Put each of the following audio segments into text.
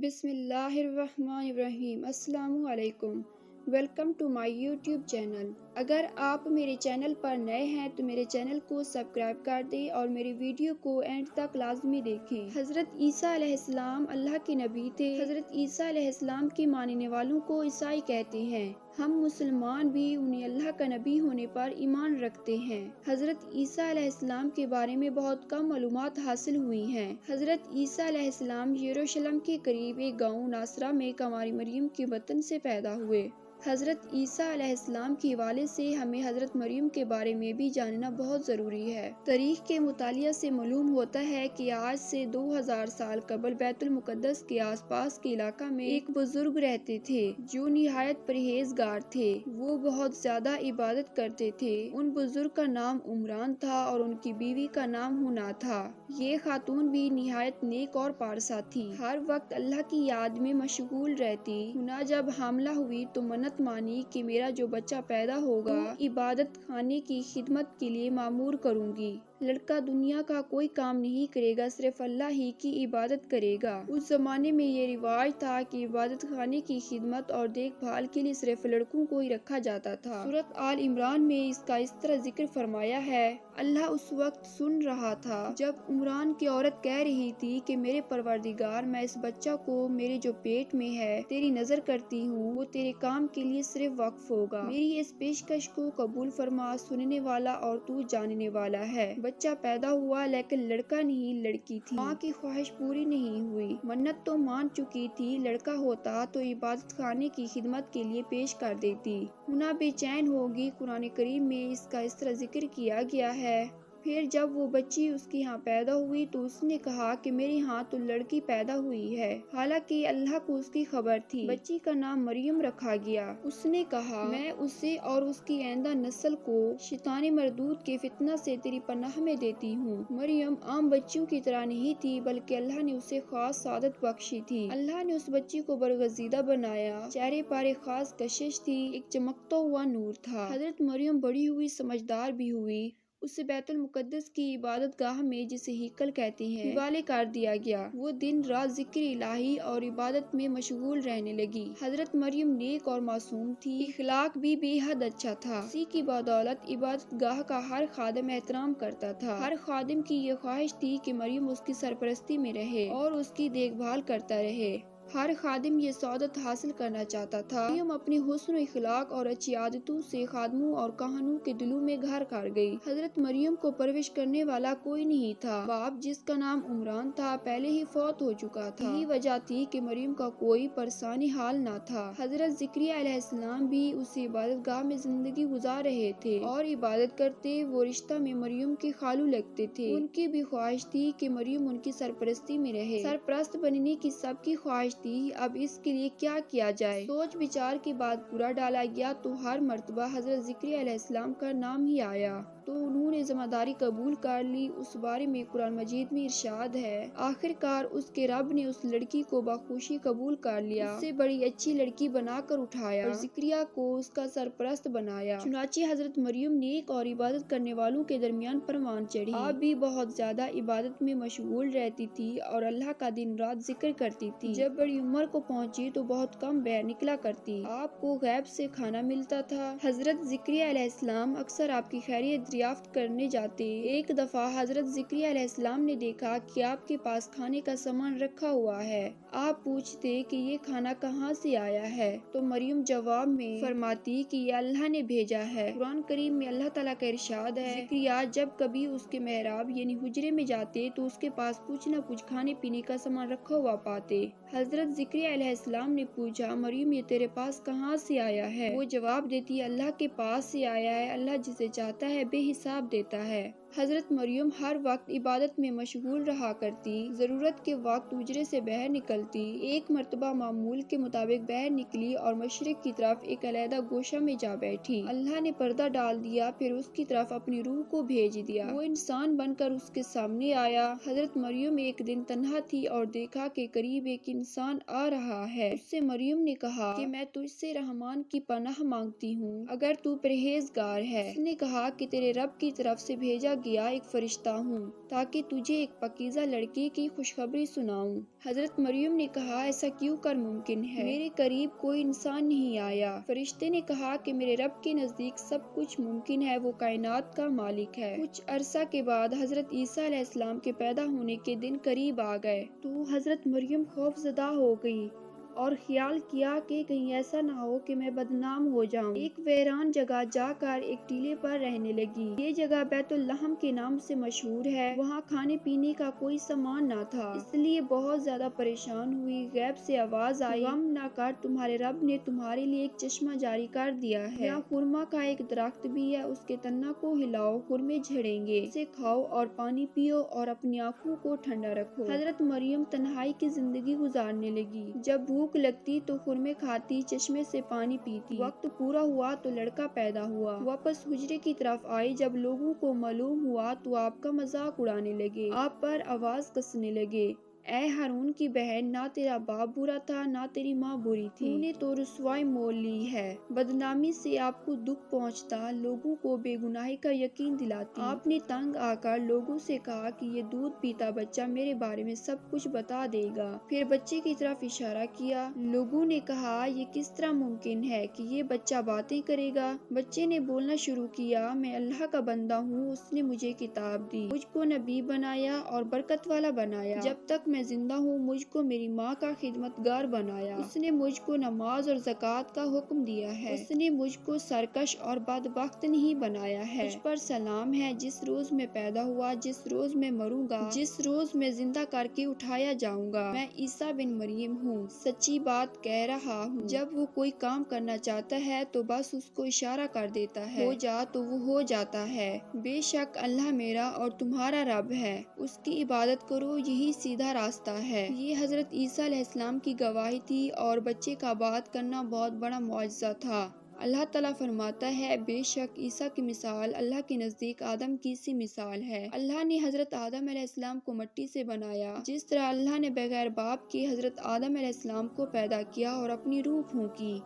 بسم اللہ الرحمن الرحیم۔ السلام علیکم۔ Welcome to my YouTube channel. اگر آپ میرے چینل پر نئے ہیں تو میرے چینل کو سبسکرائب کر دیں اور میری ویڈیو کو اینڈ تک لازمی دیکھیں۔ حضرت عیسیٰ علیہ السلام اللہ کے نبی تھے۔ حضرت عیسیٰ علیہ السلام کے ماننے والوں کو عیسائی کہتے ہیں۔ ہم مسلمان بھی انہیں اللہ کا نبی ہونے پر ایمان رکھتے ہیں۔ حضرت عیسیٰ علیہ السلام کے بارے میں بہت کم معلومات حاصل ہوئی ہیں۔ حضرت عیسیٰ علیہ السلام یروشلم کے قریب ایک گاؤں ناصرہ میں کنواری مریم کے بطن سے پیدا ہوئے۔ حضرت عیسیٰ علیہ السلام کے حوالے سے ہمیں حضرت مریم کے بارے میں بھی جاننا بہت ضروری ہے۔ تاریخ کے مطالعہ سے معلوم ہوتا ہے کہ آج سے 2000 سال قبل بیت المقدس کے آس پاس کے علاقہ میں ایک بزرگ رہتے تھے جو نہایت پرہیزگار تھے۔ وہ بہت زیادہ عبادت کرتے تھے۔ ان بزرگ کا نام عمران تھا اور ان کی بیوی کا نام حنا تھا۔ یہ خاتون بھی نہایت نیک اور پارسا تھی۔ ہر وقت اللہ کی یاد میں مشغول رہتی۔ حنا جب حاملہ ہوئی تو منت مانی کہ میرا جو بچہ پیدا ہوگا عبادت خانے کی خدمت کے لیے مامور کروں گی۔ لڑکا دنیا کا کوئی کام نہیں کرے گا، صرف اللہ ہی کی عبادت کرے گا۔ اس زمانے میں یہ رواج تھا کہ عبادت خانے کی خدمت اور دیکھ بھال کے لیے صرف لڑکوں کو ہی رکھا جاتا تھا۔ سورۃ آل عمران میں اس کا اس طرح ذکر فرمایا ہے۔ اللہ اس وقت سن رہا تھا جب عمران کی عورت کہہ رہی تھی کہ میرے پروردگار، میں اس بچہ کو میرے جو پیٹ میں ہے تیری نظر کرتی ہوں، وہ تیرے کام کے لیے صرف وقف ہوگا۔ میری اس پیشکش کو قبول فرما، سننے والا اور تو جاننے والا ہے۔ بچہ پیدا ہوا لیکن لڑکا نہیں لڑکی تھی۔ ماں کی خواہش پوری نہیں ہوئی۔ منت تو مان چکی تھی، لڑکا ہوتا تو عبادت خانے کی خدمت کے لیے پیش کر دیتی۔ حنا بے چین ہوگی۔ قرآن کریم میں اس کا اس طرح ذکر کیا گیا ہے۔ پھر جب وہ بچی اس کے ہاں پیدا ہوئی تو اس نے کہا کہ میرے ہاں تو لڑکی پیدا ہوئی ہے، حالانکہ اللہ کو اس کی خبر تھی۔ بچی کا نام مریم رکھا گیا۔ اس نے کہا، میں اسے اور اس کی آئندہ نسل کو شیطان مردود کے فتنہ سے تیری پناہ میں دیتی ہوں۔ مریم عام بچیوں کی طرح نہیں تھی بلکہ اللہ نے اسے خاص سعادت بخشی تھی۔ اللہ نے اس بچی کو برگزیدہ بنایا۔ چہرے پر ایک خاص کشش تھی، ایک چمکتا ہوا نور تھا۔ حضرت مریم بڑی ہوئی، سمجھدار بھی ہوئی۔ اسے بیت المقدس کی عبادت گاہ میں، جسے ہیکل کہتے ہیں، حوالے کر دیا گیا۔ وہ دن رات ذکر الہی اور عبادت میں مشغول رہنے لگی۔ حضرت مریم نیک اور معصوم تھی، اخلاق بھی بے حد اچھا تھا۔ اسی کی بدولت عبادت گاہ کا ہر خادم احترام کرتا تھا۔ ہر خادم کی یہ خواہش تھی کہ مریم اس کی سرپرستی میں رہے اور اس کی دیکھ بھال کرتا رہے۔ ہر خادم یہ سعادت حاصل کرنا چاہتا تھا۔ مریم اپنی حسن و اخلاق اور اچھی عادتوں سے خادموں اور کہنوں کے دلوں میں گھر کر گئی۔ حضرت مریم کو پرورش کرنے والا کوئی نہیں تھا۔ باپ، جس کا نام عمران تھا، پہلے ہی فوت ہو چکا تھا۔ یہی وجہ تھی کہ مریم کا کوئی پرسانی حال نہ تھا۔ حضرت زکریا علیہ السلام بھی اسی عبادت گاہ میں زندگی گزار رہے تھے اور عبادت کرتے۔ وہ رشتہ میں مریم کے خالو لگتے تھے۔ ان کی بھی خواہش تھی کہ مریم ان کی سرپرستی میں رہے۔ سرپرست بننے کی سب کی خواہش تھی، اب اس کے لیے کیا کیا جائے؟ سوچ بچار کے بعد پورا ڈالا گیا تو ہر مرتبہ حضرت زکریا علیہ السلام کا نام ہی آیا تو انہوں نے ذمہ داری قبول کر لی۔ اس بارے میں قرآن مجید میں ارشاد ہے، آخر کار اس کے رب نے اس لڑکی کو بخوشی قبول کر لیا، اس سے بڑی اچھی لڑکی بنا کر اٹھایا اور زکریا کو اس کا سرپرست بنایا۔ چنانچہ حضرت مریم نیک اور عبادت کرنے والوں کے درمیان پروان چڑھی۔ آپ بھی بہت زیادہ عبادت میں مشغول رہتی تھی اور اللہ کا دن رات ذکر کرتی تھی۔ جب بڑی عمر کو پہنچی تو بہت کم باہر نکلا کرتی۔ آپ کو غیب سے کھانا ملتا تھا۔ حضرت زکریا علیہ السلام اکثر آپ کی خیریت دریافت کرنے جاتے۔ ایک دفعہ حضرت زکریا علیہ السلام نے دیکھا کہ آپ کے پاس کھانے کا سامان رکھا ہوا ہے۔ آپ پوچھتے کہ یہ کھانا کہاں سے آیا ہے تو مریم جواب میں فرماتی کہ یہ اللہ نے بھیجا ہے۔ قرآن کریم میں اللہ تعالیٰ کا ارشاد ہے، زکریا جب کبھی اس کے محراب یعنی حجرے میں جاتے تو اس کے پاس کچھ نہ کچھ کھانے پینے کا سامان رکھا ہوا پاتے۔ حضرت زکریا علیہ السلام نے پوچھا، مریم یہ تیرے پاس کہاں سے آیا ہے؟ وہ جواب دیتی، اللہ کے پاس سے آیا ہے، اللہ جسے چاہتا ہے بے حساب دیتا ہے۔ حضرت مریم ہر وقت عبادت میں مشغول رہا کرتی۔ ضرورت کے وقت حجرے سے باہر نکلتی۔ ایک مرتبہ معمول کے مطابق باہر نکلی اور مشرق کی طرف ایک علیحدہ گوشہ میں جا بیٹھی۔ اللہ نے پردہ ڈال دیا، پھر اس کی طرف اپنی روح کو بھیج دیا۔ وہ انسان بن کر اس کے سامنے آیا۔ حضرت مریم ایک دن تنہا تھی اور دیکھا کہ قریب ایک انسان آ رہا ہے۔ اس سے مریم نے کہا کہ میں تجھ سے رحمان کی پناہ مانگتی ہوں، اگر تو پرہیزگار ہے۔ اس نے کہا کہ تیرے رب کی طرف سے بھیجا گیا ایک فرشتہ ہوں تاکہ تجھے ایک پاکیزہ لڑکے کی خوشخبری سناؤں۔ حضرت مریم نے کہا ایسا کیوں کر ممکن ہے؟ میرے قریب کوئی انسان نہیں آیا۔ فرشتے نے کہا کہ میرے رب کے نزدیک سب کچھ ممکن ہے، وہ کائنات کا مالک ہے۔ کچھ عرصہ کے بعد حضرت عیسیٰ علیہ السلام کے پیدا ہونے کے دن قریب آ گئے تو حضرت مریم خوف زدہ ہو گئی اور خیال کیا کہ کہیں ایسا نہ ہو کہ میں بدنام ہو جاؤں۔ ایک ویران جگہ جا کر ایک ٹیلے پر رہنے لگی۔ یہ جگہ بیت الحم کے نام سے مشہور ہے۔ وہاں کھانے پینے کا کوئی سامان نہ تھا، اس لیے بہت زیادہ پریشان ہوئی۔ غیب سے آواز آئی، غم نہ کر، تمہارے رب نے تمہارے لیے ایک چشمہ جاری کر دیا ہے۔ یہاں خرما کا ایک درخت بھی ہے، اس کے تنہ کو ہلاؤ، خرمے جھڑیں گے، اسے کھاؤ اور پانی پیو اور اپنی آنکھوں کو ٹھنڈا رکھو۔ حضرت مریم تنہائی کی زندگی گزارنے لگی۔ جب بھوک لگتی تو خرمے کھاتی، چشمے سے پانی پیتی۔ وقت پورا ہوا تو لڑکا پیدا ہوا۔ واپس حجرے کی طرف آئی، جب لوگوں کو معلوم ہوا تو آپ کا مذاق اڑانے لگے، آپ پر آواز کسنے لگے۔ اے ہارون کی بہن، نہ تیرا باپ برا تھا نہ تیری ماں بری تھی، تو نے تو رسوائی مول لی ہے۔ بدنامی سے آپ کو دکھ پہنچتا، لوگوں کو بے گناہی کا یقین دلاتی۔ آپ نے تنگ آ کر لوگوں سے کہا کہ یہ دودھ پیتا بچہ میرے بارے میں سب کچھ بتا دے گا۔ پھر بچے کی طرف اشارہ کیا۔ لوگوں نے کہا یہ کس طرح ممکن ہے کہ یہ بچہ باتیں کرے گا؟ بچے نے بولنا شروع کیا، میں اللہ کا بندہ ہوں، اس نے مجھے کتاب دی، مجھ کو نبی بنایا اور برکت والا بنایا۔ جب تک میں زندہ ہوں مجھ کو میری ماں کا خدمتگار بنایا۔ اس نے مجھ کو نماز اور زکوٰۃ کا حکم دیا ہے۔ اس نے مجھ کو سرکش اور بدبخت نہیں بنایا ہے۔ مجھ پر سلام ہے جس روز میں پیدا ہوا، جس روز میں مروں گا، جس روز میں زندہ کر کے اٹھایا جاؤں گا۔ میں عیسیٰ بن مریم ہوں، سچی بات کہہ رہا ہوں۔ جب وہ کوئی کام کرنا چاہتا ہے تو بس اس کو اشارہ کر دیتا ہے، ہو جا تو وہ ہو جاتا ہے۔ بے شک اللہ میرا اور تمہارا رب ہے، اس کی عبادت کرو، یہی سیدھا راستہ ہے۔ یہ حضرت عیسیٰ علیہ السلام کی گواہی تھی اور بچے کا بات کرنا بہت بڑا معجزہ تھا۔ اللہ تعالیٰ فرماتا ہے، بے شک عیسیٰ کی مثال اللہ کے نزدیک آدم کی سی مثال ہے۔ اللہ نے حضرت آدم علیہ السلام کو مٹی سے بنایا، جس طرح اللہ نے بغیر باپ کے حضرت آدم علیہ السلام کو پیدا کیا اور اپنی روح پھونکی،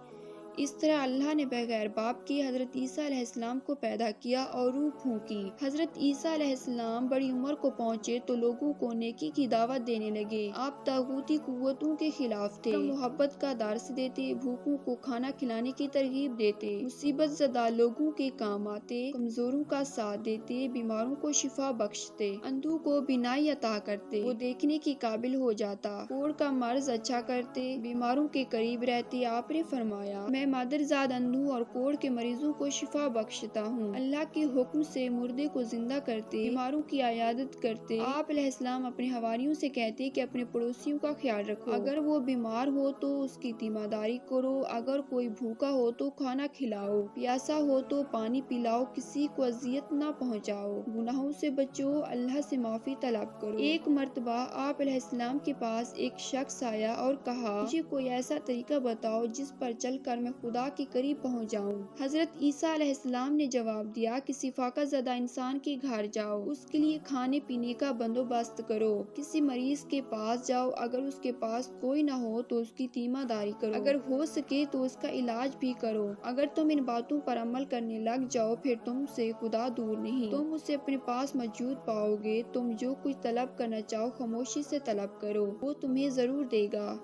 اس طرح اللہ نے بغیر باپ کے حضرت عیسیٰ علیہ السلام کو پیدا کیا اور روح پھونکی۔ حضرت عیسیٰ علیہ السلام بڑی عمر کو پہنچے تو لوگوں کو نیکی کی دعوت دینے لگے۔ آپ طاغوتی قوتوں کے خلاف تھے، محبت کا درس دیتے، بھوکوں کو کھانا کھلانے کی ترغیب دیتے، مصیبت زدہ لوگوں کے کام آتے، کمزوروں کا ساتھ دیتے، بیماروں کو شفا بخشتے، اندھوں کو بینائی عطا کرتے، وہ دیکھنے کے قابل ہو جاتا، کوڑ کا مرض اچھا کرتے، بیماروں کے قریب رہتے۔ آپ نے فرمایا، میں مادرزاد اندھوں اور کوڑ کے مریضوں کو شفا بخشتا ہوں۔ اللہ کے حکم سے مردے کو زندہ کرتے، بیماروں کی عیادت کرتے۔ آپ علیہ السلام اپنے حواریوں سے کہتے کہ اپنے پڑوسیوں کا خیال رکھو، اگر وہ بیمار ہو تو اس کی تیمارداری کرو، اگر کوئی بھوکا ہو تو کھانا کھلاؤ، پیاسا ہو تو پانی پلاؤ، کسی کو اذیت نہ پہنچاؤ، گناہوں سے بچو، اللہ سے معافی طلب کرو۔ ایک مرتبہ آپ علیہ السلام کے پاس ایک شخص آیا اور کہا، مجھے کوئی ایسا طریقہ بتاؤ جس پر چل کر میں خدا کے قریب پہنچ جاؤں۔ حضرت عیسیٰ علیہ السلام نے جواب دیا، کسی فاقہ زدہ انسان کے گھر جاؤ، اس کے لیے کھانے پینے کا بندوبست کرو، کسی مریض کے پاس جاؤ، اگر اس کے پاس کوئی نہ ہو تو اس کی تیمارداری کرو، اگر ہو سکے تو اس کا علاج بھی کرو۔ اگر تم ان باتوں پر عمل کرنے لگ جاؤ پھر تم سے خدا دور نہیں، تم اسے اپنے پاس موجود پاؤ گے۔ تم جو کچھ طلب کرنا چاہو خاموشی سے طلب کرو، وہ تمہیں ضرور دے گا،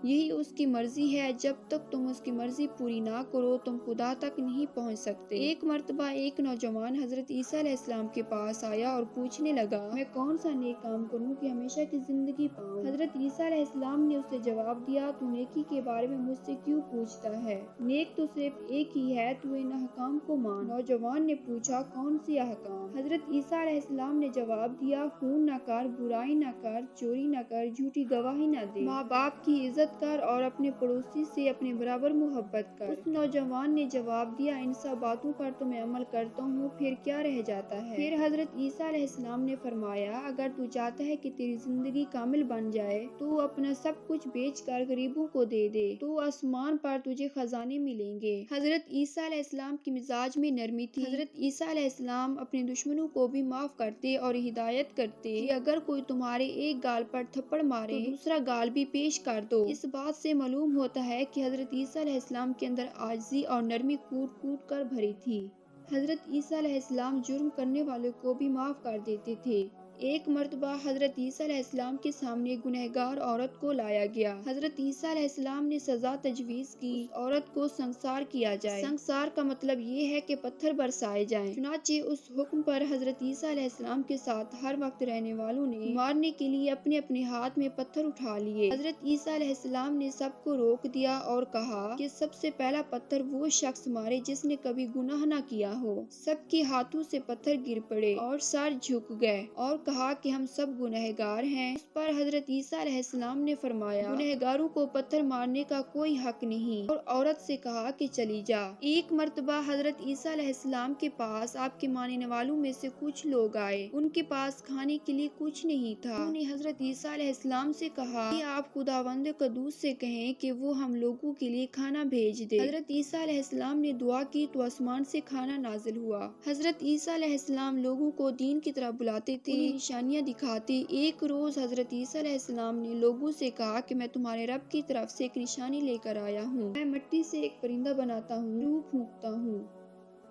یہی اس کی مرضی ہے۔ جب تک تم اس کی مرضی پوری نہ کرو تم خدا تک نہیں پہنچ سکتے۔ ایک مرتبہ ایک نوجوان حضرت عیسیٰ علیہ السلام کے پاس آیا اور پوچھنے لگا، میں کون سا نیک کام کروں کہ ہمیشہ کی زندگی پاؤں؟ حضرت عیسیٰ علیہ السلام نے اسے جواب دیا، تو نیکی کے بارے میں مجھ سے کیوں پوچھتا ہے؟ نیک تو صرف ایک ہی ہے، تو ان احکام کو مان۔ نوجوان نے پوچھا، کون سی احکام؟ حضرت عیسیٰ علیہ السلام نے جواب دیا، خون نہ کر، برائی نہ کر، چوری نہ کر، جھوٹی گواہی نہ دے، ماں باپ کی عزت کر اور اپنے پڑوسی سے اپنے برابر محبت کر۔ اس نوجوان نے جواب دیا، ان سب باتوں پر تو میں عمل کرتا ہوں، پھر کیا رہ جاتا ہے؟ پھر حضرت عیسیٰ علیہ السلام نے فرمایا، اگر تو چاہتا ہے کہ تیری زندگی کامل بن جائے تو اپنا سب کچھ بیچ کر غریبوں کو دے دے، تو آسمان پر تجھے خزانے ملیں گے۔ حضرت عیسیٰ علیہ السلام کی مزاج میں نرمی تھی۔ حضرت عیسیٰ علیہ السلام اپنے دشمنوں کو بھی معاف کرتے اور ہدایت کرتے کہ اگر کوئی تمہارے ایک گال پر تھپڑ مارے تو دوسرا گال بھی پیش کر دو۔ اس بات سے معلوم ہوتا ہے کہ حضرت عیسیٰ علیہ السلام کے اندر عاجزی اور نرمی کوٹ کوٹ کر بھری تھی۔ حضرت عیسیٰ علیہ السلام جرم کرنے والوں کو بھی معاف کر دیتے تھے۔ ایک مرتبہ حضرت عیسیٰ علیہ السلام کے سامنے گنہگار عورت کو لایا گیا۔ حضرت عیسیٰ علیہ السلام نے سزا تجویز کی، اس عورت کو سنگسار کیا جائے۔ سنگسار کا مطلب یہ ہے کہ پتھر برسائے جائیں۔ چنانچہ اس حکم پر حضرت عیسیٰ علیہ السلام کے ساتھ ہر وقت رہنے والوں نے مارنے کے لیے اپنے اپنے ہاتھ میں پتھر اٹھا لیے۔ حضرت عیسیٰ علیہ السلام نے سب کو روک دیا اور کہا کہ سب سے پہلا پتھر وہ شخص مارے جس نے کبھی گناہ نہ کیا ہو۔ سب کے ہاتھوں سے پتھر گر پڑے اور سر جھک گئے اور کہا کہ ہم سب گنہگار ہیں۔ اس پر حضرت عیسیٰ علیہ السلام نے فرمایا گنہگاروں کو پتھر مارنے کا کوئی حق نہیں، اور عورت سے کہا کہ چلی جا۔ ایک مرتبہ حضرت عیسیٰ علیہ السلام کے پاس آپ کے ماننے والوں میں سے کچھ لوگ آئے۔ ان کے پاس کھانے کے لیے کچھ نہیں تھا۔ انہوں نے حضرت عیسیٰ علیہ السلام سے کہا کہ آپ خداوند قدوس سے کہیں کہ وہ ہم لوگوں کے لیے کھانا بھیج دے۔ حضرت عیسیٰ علیہ السلام نے دعا کی تو آسمان سے کھانا نازل ہوا۔ حضرت عیسیٰ علیہ السلام لوگوں کو دین کی طرف بلاتے تھے، انہیں نشانیاں دکھاتے۔ ایک روز حضرت عیسیٰ علیہ السلام نے لوگوں سے کہا کہ میں تمہارے رب کی طرف سے ایک نشانی لے کر آیا ہوں۔ میں مٹی سے ایک پرندہ بناتا ہوں، روح پھونکتا ہوں،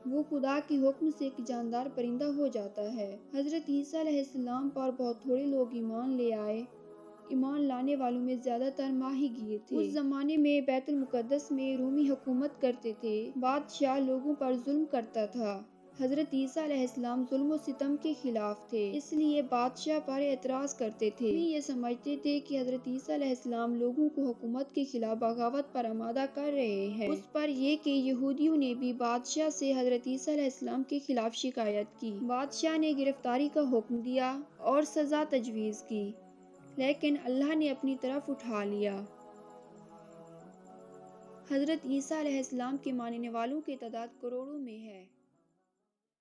وہ خدا کے حکم سے ایک جاندار پرندہ ہو جاتا ہے۔ حضرت عیسیٰ علیہ السلام پر بہت تھوڑے لوگ ایمان لے آئے۔ ایمان لانے والوں میں زیادہ تر ماہی گیر تھے۔ اس زمانے میں بیت المقدس میں رومی حکومت کرتے تھے۔ بادشاہ لوگوں پر ظلم کرتا تھا۔ حضرت عیسیٰ علیہ السلام ظلم و ستم کے خلاف تھے، اس لیے بادشاہ پر اعتراض کرتے تھے۔ وہ یہ سمجھتے تھے کہ حضرت عیسیٰ علیہ السلام لوگوں کو حکومت کے خلاف بغاوت پر آمادہ کر رہے ہیں۔ اس پر یہ کہ یہودیوں نے بھی بادشاہ سے حضرت عیسیٰ علیہ السلام کے خلاف شکایت کی۔ بادشاہ نے گرفتاری کا حکم دیا اور سزا تجویز کی، لیکن اللہ نے اپنی طرف اٹھا لیا۔ حضرت عیسیٰ علیہ السلام کے ماننے والوں کی تعداد کروڑوں میں ہے۔